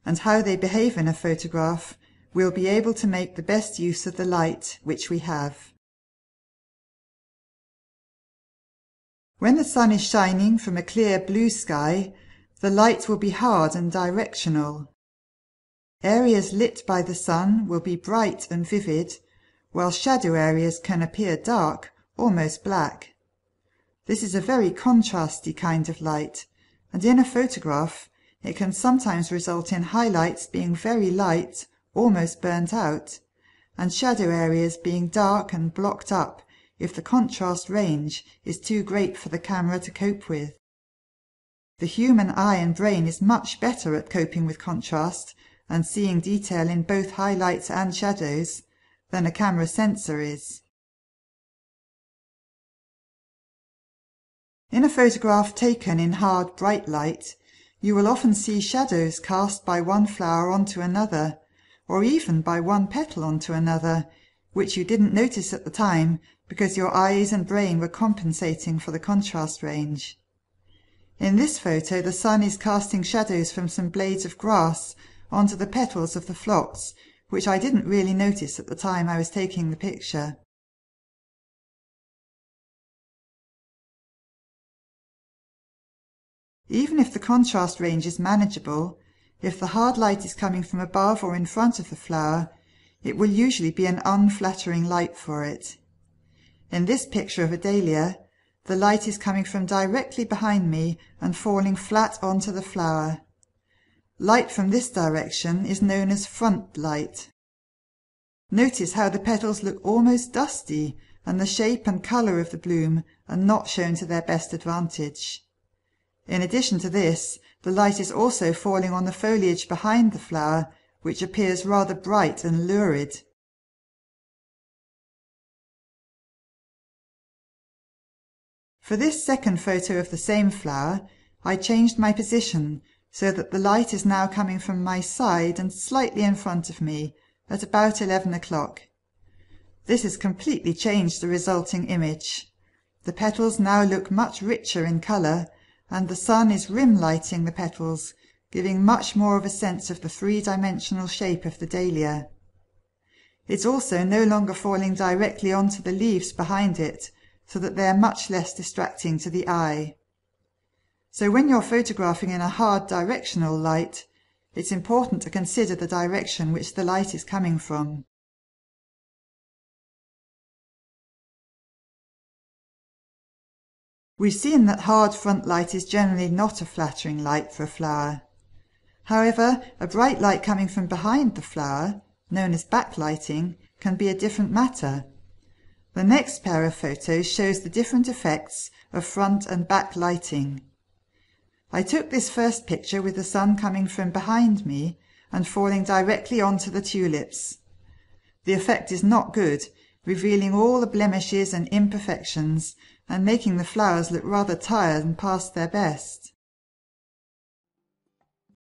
and how they behave in a photograph, we'll be able to make the best use of the light which we have. When the sun is shining from a clear blue sky, the light will be hard and directional. Areas lit by the sun will be bright and vivid, while shadow areas can appear dark, almost black. This is a very contrasty kind of light, and in a photograph it can sometimes result in highlights being very light, almost burnt out, and shadow areas being dark and blocked up if the contrast range is too great for the camera to cope with. The human eye and brain is much better at coping with contrast and seeing detail in both highlights and shadows than a camera sensor is. In a photograph taken in hard, bright light, you will often see shadows cast by one flower onto another, or even by one petal onto another, which you didn't notice at the time because your eyes and brain were compensating for the contrast range. In this photo, the sun is casting shadows from some blades of grass onto the petals of the phlox, which I didn't really notice at the time I was taking the picture. Even if the contrast range is manageable, if the hard light is coming from above or in front of the flower, it will usually be an unflattering light for it. In this picture of a dahlia, the light is coming from directly behind me and falling flat onto the flower. Light from this direction is known as front light. Notice how the petals look almost dusty and the shape and colour of the bloom are not shown to their best advantage. In addition to this, the light is also falling on the foliage behind the flower, which appears rather bright and lurid. For this second photo of the same flower, I changed my position so that the light is now coming from my side and slightly in front of me at about 11 o'clock. This has completely changed the resulting image. The petals now look much richer in colour, and the sun is rim lighting the petals, giving much more of a sense of the three-dimensional shape of the dahlia. It's also no longer falling directly onto the leaves behind it, so that they are much less distracting to the eye. So when you're photographing in a hard directional light, it's important to consider the direction which the light is coming from. We've seen that hard front light is generally not a flattering light for a flower. However, a bright light coming from behind the flower, known as backlighting, can be a different matter. The next pair of photos shows the different effects of front and back lighting. I took this first picture with the sun coming from behind me and falling directly onto the tulips. The effect is not good, revealing all the blemishes and imperfections and making the flowers look rather tired and past their best.